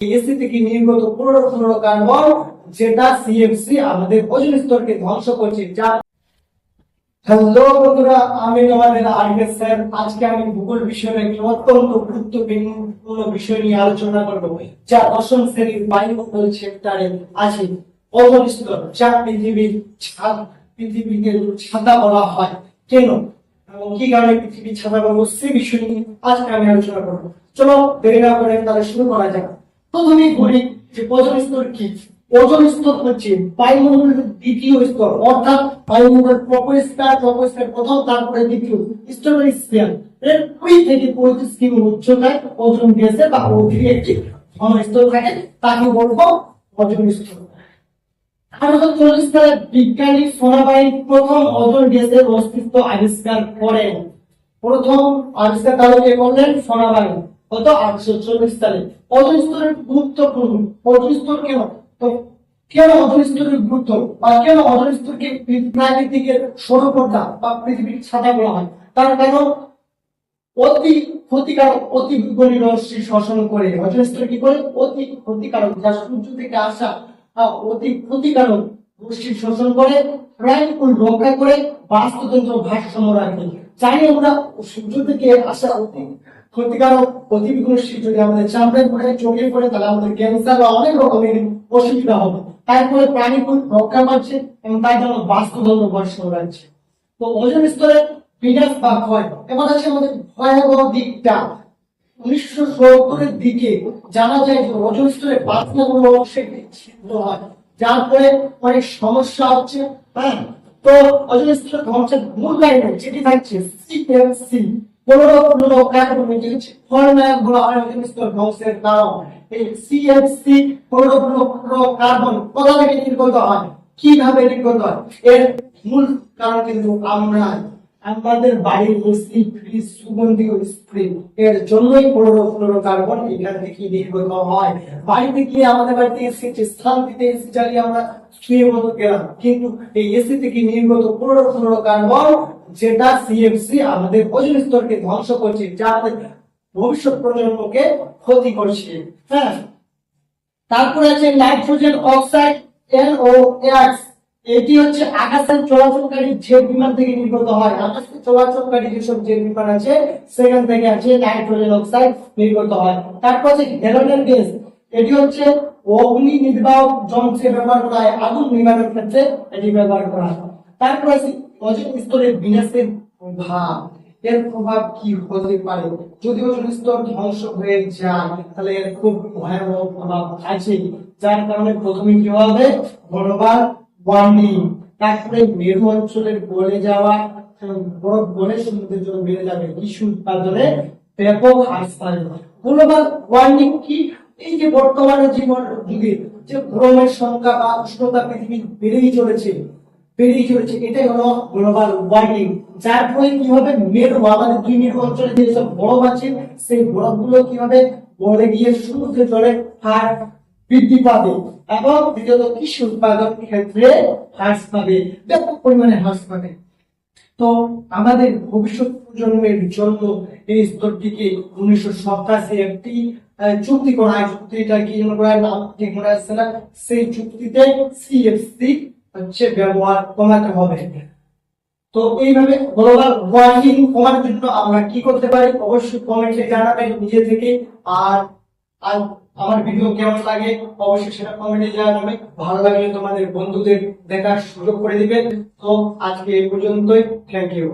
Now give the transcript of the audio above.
AC থেকে নির্গত chlorofluorocarbon যেটা সিএফসি আমাদের ওজোন স্তরকে ধ্বংস করছে। যা হ্যালো বন্ধুরা, আমি তোমাদের আরকে স্যার। আজকে আমি ভূগোল বিষয়ের একটি অত্যন্ত গুরুত্বপূর্ণ বিষয় নিয়ে আলোচনা করব, যা দশম শ্রেণীর বায়ুমণ্ডল চ্যাপ্টারে আছে। ওজোন স্তর, যা পৃথিবীকে ছাতা বলা হয়। কেন এবং কি কারণে পৃথিবী ছাতা বলবো, সে বিষয় নিয়ে আজকে আমি আলোচনা করব। চলো দেরি না করে তাহলে শুরু করা যাক। প্রথমেই বলি যে ওজোন স্তর কি। ওজোন স্তর হচ্ছে বায়ুমণ্ডলের দ্বিতীয় স্তর, অর্থাৎ বায়ুমণ্ডল ট্রপোস্ফিয়ার প্রথম, তারপরে দ্বিতীয় স্ট্রাটোস্ফিয়ার। এর 20 থেকে 35 কিমি উচ্চতায় ওজোন গ্যাসের বা অধিক একটি ঘন স্তর থাকে, তাকে বলবো ওজোন স্তর। 1840 সালে বিজ্ঞানী সোনাবাই প্রথম ওজোন গ্যাসের অস্তিত্ব আবিষ্কার করেন। প্রথম আবিষ্কার তাহলে করলেন সোনাবাই, কত 1840 সালে। ওজোন স্তরের গুরুত্বপূর্ণ। ওজোন স্তর কেন, তো কেন ওজোন স্তরের গুরুত্ব বা কেন ওজোন স্তরকে প্রাকৃতিকের সৌরপর্দা বা পৃথিবীর ছাতা বলা হয়? তার কারণ অতি ক্ষতিকারক অতি বিকিরণী রশ্মি শোষণ করে। ওজোন স্তর কি করে? অতি ক্ষতিকারক, যা সূর্য থেকে আসা অতি ক্ষতিকারক রশ্মি শোষণ করে, প্রাণীকুল রক্ষা করে, বাস্তুতন্ত্র ভারসাম্য রাখে। জানি আমরা সূর্য থেকে আসা অতি ক্ষতিকারক অতিবিকিরণ রশ্মি যদি আমাদের চামড়ায় পড়ে, চোখে পড়ে, তাহলে আমাদের ক্যান্সার বা অনেক রকমের অসুবিধা হবে। তারপরে প্রাণীকুল রক্ষা পাচ্ছে এবং তাই জন্য বাস্তুতন্ত্র ভারসাম্য রাখছে। তো ওজোন স্তরের বিনাশ বা ক্ষয়। এবার আছে আমাদের ভয়াবহ দিকটা। 1970-এর দিকে জানা যায় যে ওজোন স্তরের 5 নম্বর অংশে ছিদ্র হয়, যার ফলে অনেক সমস্যা হচ্ছে। হ্যাঁ, তো ওজোন স্তরের ধ্বংসের মূল কারণ যেটি থাকছে সিএফসি, ক্লোরোফ্লোরোকার্বন, খলনায়ক বলা হয় ওজোন স্তর ধ্বংসের কারণ। এই সিএফসি ক্লোরোফ্লোরোকার্বন কোথা থেকে নির্গত হয়, কিভাবে নির্গত হয়? এর মূল কারণ কিন্তু আমাদের বাড়ির এসি, ফ্রিজ, সুগন্ধীয় স্প্রে, এর জন্যই ক্লোরোফ্লোরোকার্বন এখান থেকে নির্গত হয়। বাড়িতে গিয়ে আমাদের বাড়িতে এসি স্থান দিতে এসি চালিয়ে আমরা শুয়ে মতো গেলাম, কিন্তু এই এসি থেকে নির্গত ক্লোরোফ্লোরোকার্বন যেটা সিএফসি আমাদের ওজোন স্তরকে ধ্বংস করছে, যা আমাদের ভবিষ্যৎ প্রজন্মকে ক্ষতি করছে। হ্যাঁ, তারপরে আছে নাইট্রোজেন অক্সাইড NOx। এটি হচ্ছে আকাশে চলাচলকারী জেট বিমান থেকে নির্গত হয়। আকাশে চলাচলকারী যেসব জেট বিমান আছে সেখান থেকে আছে নাইট্রোজেন অক্সাইড নির্গত হয়। তারপর আছে হেলোজেন গ্যাস। এটি হচ্ছে অগ্নি নির্বাপক যন্ত্রে ব্যবহার করা হয়, আগুন নির্বাপনের ক্ষেত্রে এটি ব্যবহার করা হয়। তারপর আছে ওজোন স্তরের বিনাশের প্রভাব। এর প্রভাব কি হতে পারে? যদি ওজোন স্তর ধ্বংস হয়ে যায় তাহলে এর খুব ভয়াবহ প্রভাব আছে, যার কারণে প্রথমে কি হবে? গ্লোবাল ওয়ার্মিং, তারপরে মেরু অঞ্চলের গলে যাওয়া, বরফ গলে সমুদ্রের জল বেড়ে যাবে, কৃষি উৎপাদনে ব্যাপক হ্রাস পাবে। গ্লোবাল ওয়ার্মিং কি? এই যে বর্তমানে জীবন যুগে যে গরমের সংখ্যা বা উষ্ণতা পৃথিবী বেড়েই চলেছে, এটাই হলো গ্লোবাল ওয়ার্মিং। যার ফলে কি হবে? মেরু, আমাদের দুই মেরু অঞ্চলে যেসব বরফ আছে সেই বরফগুলো কি হবে? গলে গিয়ে সমুদ্রের জলের হার বৃদ্ধি পাবে এবং দ্বিতীয়ত কৃষি উৎপাদন ক্ষেত্রে হ্রাস পাবে, ব্যাপক পরিমাণে হ্রাস পাবে। তো আমাদের ভবিষ্যৎ প্রজন্মের জন্য এই স্তরটিকে 1987 একটি চুক্তি করা হয়। চুক্তিটা কি নাম ঠিক মনে আসছে না, সেই চুক্তিতে সিএফসি হচ্ছে ব্যবহার কমাতে হবে। তো এইভাবে গ্লোবাল ওয়ার্মিং কমানোর জন্য আমরা কি করতে পারি অবশ্যই কমেন্টে জানাবেন নিজে থেকে। আর আমার ভিডিও কেমন লাগে অবশ্যই সেটা কমেন্টে জানাবে। ভালো লাগলে তোমাদের বন্ধুদের দেখার সুযোগ করে দিবেন। তো আজকে এই পর্যন্তই, থ্যাংক ইউ।